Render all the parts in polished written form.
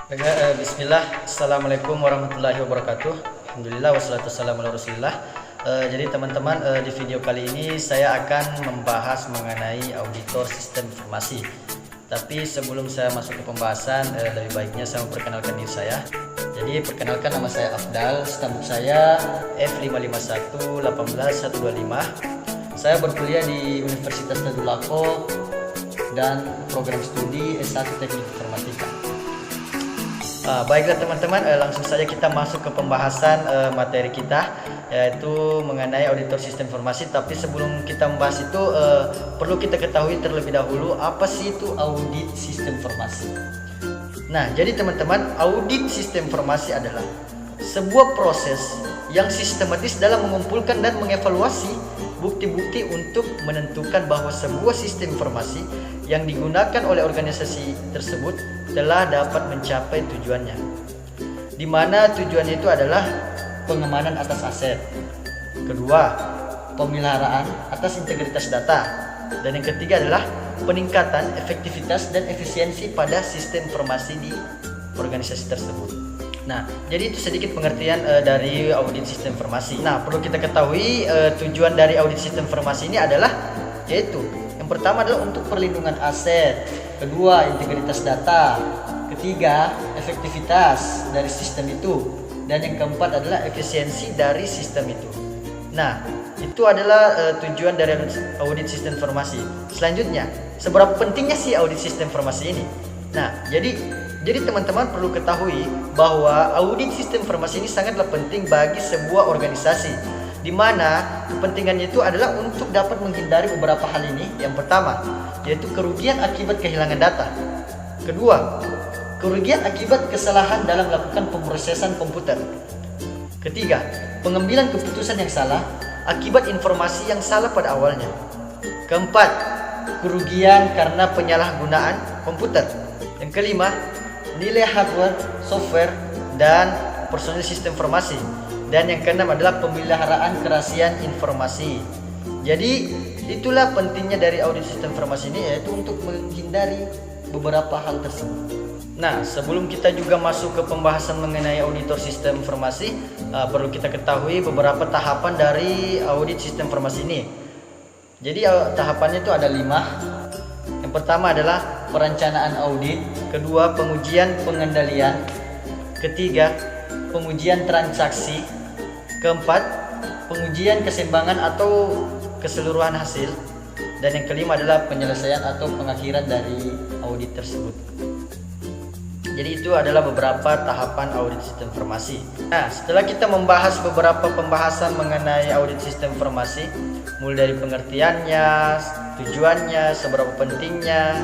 Bismillah, Assalamualaikum warahmatullahi wabarakatuh. Alhamdulillah wassalatu wassalamu ala rasulillah. Jadi teman-teman, di video kali ini saya akan membahas mengenai auditor sistem informasi. Tapi sebelum saya masuk ke pembahasan, lebih baiknya saya memperkenalkan diri saya. Jadi perkenalkan, nama saya Afdal, stambuk saya F5518125. Saya berkuliah di Universitas Tadulako dan program studi S1 Teknik Informatika. Baiklah teman-teman, langsung saja kita masuk ke pembahasan materi kita, yaitu mengenai auditor sistem informasi. Tapi sebelum kita membahas itu, perlu kita ketahui terlebih dahulu apa sih itu audit sistem informasi. Nah, jadi teman-teman, audit sistem informasi adalah sebuah proses yang sistematis dalam mengumpulkan dan mengevaluasi bukti-bukti untuk menentukan bahwa sebuah sistem informasi yang digunakan oleh organisasi tersebut telah dapat mencapai tujuannya, di mana tujuannya itu adalah pengamanan atas aset, kedua pemeliharaan atas integritas data, dan yang ketiga adalah peningkatan efektivitas dan efisiensi pada sistem informasi di organisasi tersebut. Nah, jadi itu sedikit pengertian dari audit sistem informasi. Nah, perlu kita ketahui tujuan dari audit sistem informasi ini adalah yaitu yang pertama adalah untuk perlindungan aset, kedua integritas data, ketiga efektivitas dari sistem itu, dan yang keempat adalah efisiensi dari sistem itu. Nah, itu adalah tujuan dari audit sistem informasi. Selanjutnya, seberapa pentingnya sih audit sistem informasi ini? Nah, jadi teman-teman perlu ketahui bahwa audit sistem informasi ini sangatlah penting bagi sebuah organisasi, di mana kepentingannya itu adalah untuk dapat menghindari beberapa hal ini. Yang pertama, yaitu kerugian akibat kehilangan data. Kedua, kerugian akibat kesalahan dalam melakukan pemrosesan komputer. Ketiga, pengambilan keputusan yang salah akibat informasi yang salah pada awalnya. Keempat, kerugian karena penyalahgunaan komputer. Yang kelima, nilai hardware, software, dan personil sistem informasi. Dan yang keenam adalah pemeliharaan kerahasiaan informasi. Jadi itulah pentingnya dari audit sistem informasi ini, yaitu untuk menghindari beberapa hal tersebut. Nah, sebelum kita juga masuk ke pembahasan mengenai auditor sistem informasi, perlu kita ketahui beberapa tahapan dari audit sistem informasi ini. Jadi tahapannya itu ada 5. Yang pertama adalah perencanaan audit, kedua pengujian pengendalian, ketiga pengujian transaksi, keempat pengujian keseimbangan atau keseluruhan hasil, dan yang kelima adalah penyelesaian atau pengakhiran dari audit tersebut. Jadi itu adalah beberapa tahapan audit sistem informasi. Nah, setelah kita membahas beberapa pembahasan mengenai audit sistem informasi, mulai dari pengertiannya, tujuannya, seberapa pentingnya,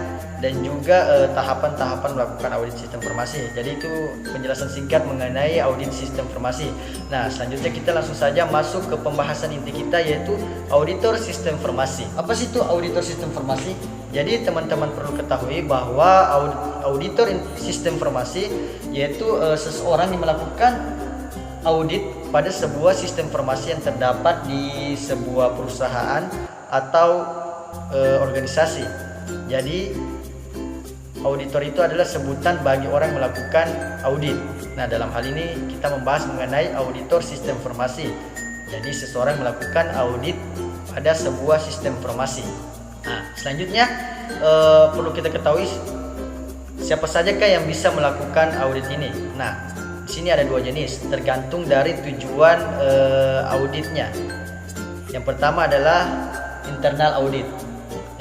dan juga tahapan-tahapan melakukan audit sistem informasi. Jadi itu penjelasan singkat mengenai audit sistem informasi. Nah, selanjutnya kita langsung saja masuk ke pembahasan inti kita, yaitu auditor sistem informasi. Apa sih itu auditor sistem informasi? Jadi teman-teman perlu ketahui bahwa auditor sistem informasi yaitu seseorang yang melakukan audit pada sebuah sistem informasi yang terdapat di sebuah perusahaan atau organisasi. Jadi auditor itu adalah sebutan bagi orang yang melakukan audit. Nah, dalam hal ini kita membahas mengenai auditor sistem informasi. Jadi seseorang melakukan audit pada sebuah sistem informasi. Nah, selanjutnya perlu kita ketahui siapa sajakah yang bisa melakukan audit ini. Nah, di sini ada 2 jenis, tergantung dari tujuan auditnya. Yang pertama adalah internal audit,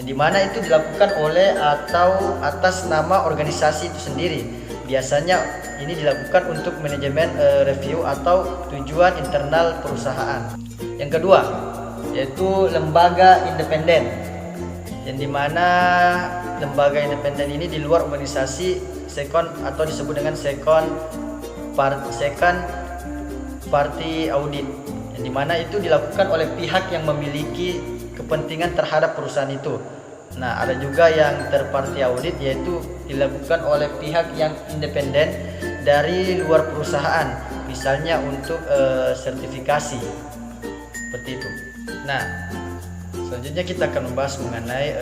yang dimana itu dilakukan oleh atau atas nama organisasi itu sendiri. Biasanya ini dilakukan untuk manajemen review atau tujuan internal perusahaan. Yang kedua, yaitu lembaga independen, yang dimana lembaga independen ini di luar organisasi second atau disebut dengan second party audit, yang dimana itu dilakukan oleh pihak yang memiliki kepentingan terhadap perusahaan itu. Nah, ada juga yang third party audit, yaitu dilakukan oleh pihak yang independen dari luar perusahaan, misalnya untuk sertifikasi seperti itu. Nah, selanjutnya kita akan membahas mengenai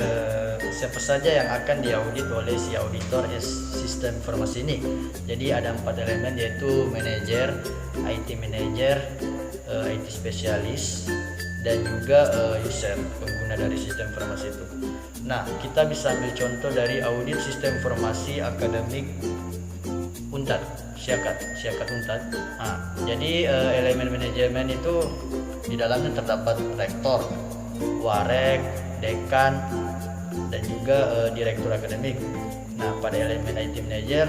siapa saja yang akan diaudit oleh si auditor sistem informasi ini. Jadi ada 4 elemen, yaitu manajer, IT manager, IT spesialis, dan juga user, pengguna dari sistem informasi itu. Nah, kita bisa ambil contoh dari audit sistem informasi akademik UNTAD, Syakat UNTAD. Nah, jadi elemen manajemen itu di dalamnya terdapat rektor, warek, dekan, dan juga direktur akademik. Nah, pada elemen IT manager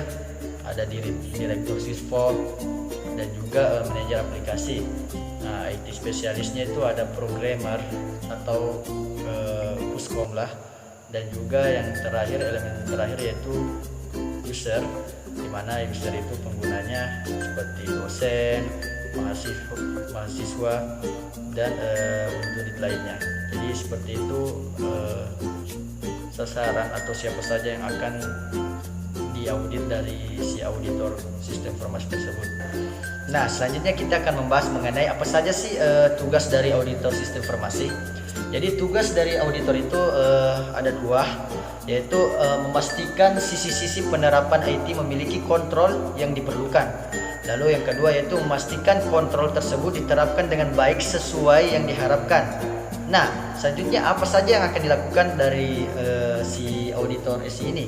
ada direktur siswa dan juga manajer aplikasi. Nah, IT spesialisnya itu ada programmer atau puskom lah, dan juga yang terakhir, elemen terakhir yaitu user, di mana user itu penggunanya seperti dosen, mahasiswa, dan unit lainnya. Jadi seperti itu sasaran atau siapa saja yang akan diaudit dari si auditor sistem informasi tersebut. Nah, selanjutnya kita akan membahas mengenai apa saja sih tugas dari auditor sistem informasi. Jadi tugas dari auditor itu ada 2, yaitu memastikan sisi-sisi penerapan IT memiliki kontrol yang diperlukan. Lalu yang kedua yaitu memastikan kontrol tersebut diterapkan dengan baik sesuai yang diharapkan. Nah, selanjutnya apa saja yang akan dilakukan dari si auditor SI ini?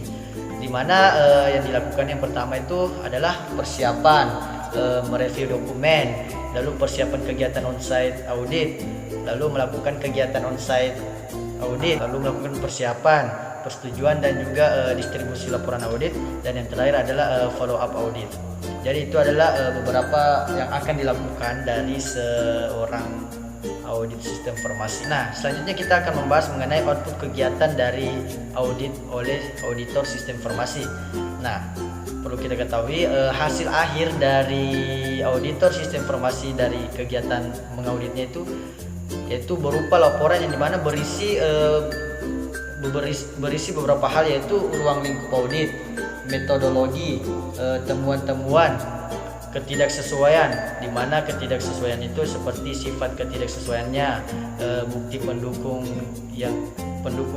Di mana yang dilakukan yang pertama itu adalah persiapan, mereview dokumen, lalu persiapan kegiatan onsite audit, lalu melakukan kegiatan onsite audit, lalu melakukan persiapan, persetujuan, dan juga distribusi laporan audit, dan yang terakhir adalah follow up audit. Jadi itu adalah beberapa yang akan dilakukan dari seorang audit sistem informasi. Nah, selanjutnya kita akan membahas mengenai output kegiatan dari audit oleh auditor sistem informasi. Nah, perlu kita ketahui hasil akhir dari auditor sistem informasi dari kegiatan mengauditnya itu yaitu berupa laporan yang dimana berisi beberapa hal, yaitu ruang lingkup audit, metodologi, temuan-temuan, ketidaksesuaian, di mana ketidaksesuaian itu seperti sifat ketidaksesuaiannya, bukti pendukung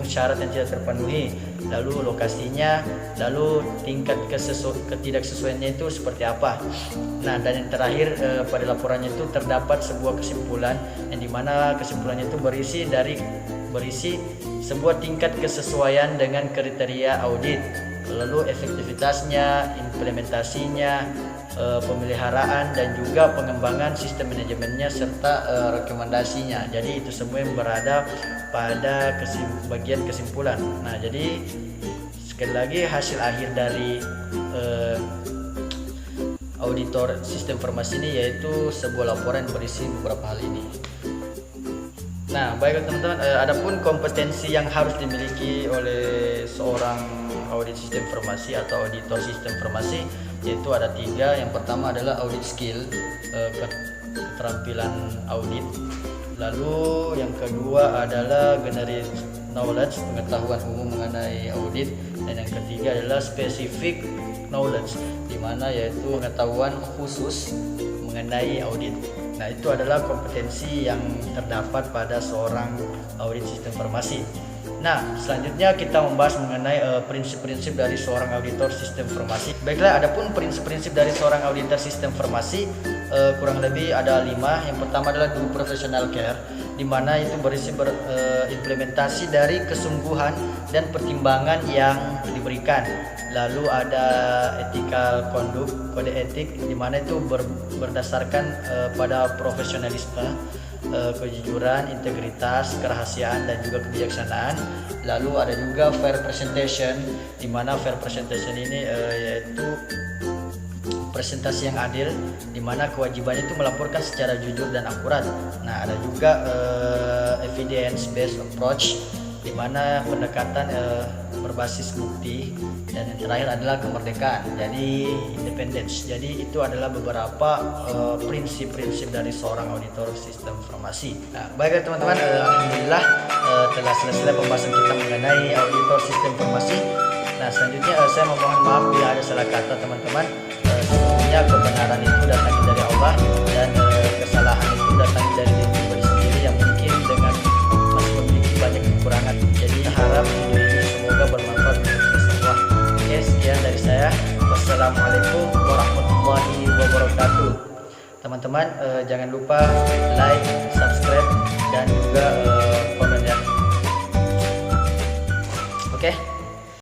syarat yang tidak terpenuhi, lalu lokasinya, lalu tingkat ketidaksesuaiannya itu seperti apa. Nah, dan yang terakhir pada laporannya itu terdapat sebuah kesimpulan, yang dimana kesimpulannya itu berisi sebuah tingkat kesesuaian dengan kriteria audit, lalu efektivitasnya, implementasinya, pemeliharaan, dan juga pengembangan sistem manajemennya serta rekomendasinya. Jadi itu semua yang berada pada bagian kesimpulan. Nah, jadi sekali lagi hasil akhir dari auditor sistem informasi ini yaitu sebuah laporan berisi beberapa hal ini. Nah, baiklah teman-teman, adapun kompetensi yang harus dimiliki oleh seorang audit sistem informasi atau auditor sistem informasi yaitu ada 3. Yang pertama adalah audit skill, keterampilan audit. Lalu yang kedua adalah general knowledge, pengetahuan umum mengenai audit. Dan yang ketiga adalah specific knowledge, di mana yaitu pengetahuan khusus mengenai audit. Nah, itu adalah kompetensi yang terdapat pada seorang audit sistem informasi. Nah, selanjutnya kita membahas mengenai prinsip-prinsip dari seorang auditor sistem informasi. Baiklah, adapun prinsip-prinsip dari seorang auditor sistem informasi kurang lebih ada 5. Yang pertama adalah do professional care, di mana itu berisi implementasi dari kesungguhan dan pertimbangan yang diberikan. Lalu ada ethical conduct, kode etik, di mana itu berdasarkan pada profesionalisme, kejujuran, integritas, kerahasiaan, dan juga kebijaksanaan. Lalu ada juga fair presentation, di mana fair presentation ini yaitu presentasi yang adil, di mana kewajibannya itu melaporkan secara jujur dan akurat. Nah, ada juga evidence based approach, di mana pendekatan berbasis bukti, dan yang terakhir adalah kemerdekaan, jadi independence. Jadi itu adalah beberapa prinsip-prinsip dari seorang auditor sistem informasi. Nah, baiklah teman-teman, alhamdulillah telah selesai pembahasan kita mengenai auditor sistem informasi. Nah, selanjutnya saya memohon maaf bila ada salah kata teman-teman. Sesungguhnya kebenaran itu datang dari Allah, dan kesalahan itu datang dari diri sendiri yang mungkin dengan masih memiliki banyak kekurangan. Jadi harap video ini semoga warahmatullahi wabarakatuh. Teman-teman jangan lupa like, subscribe dan juga komen ya. Oke.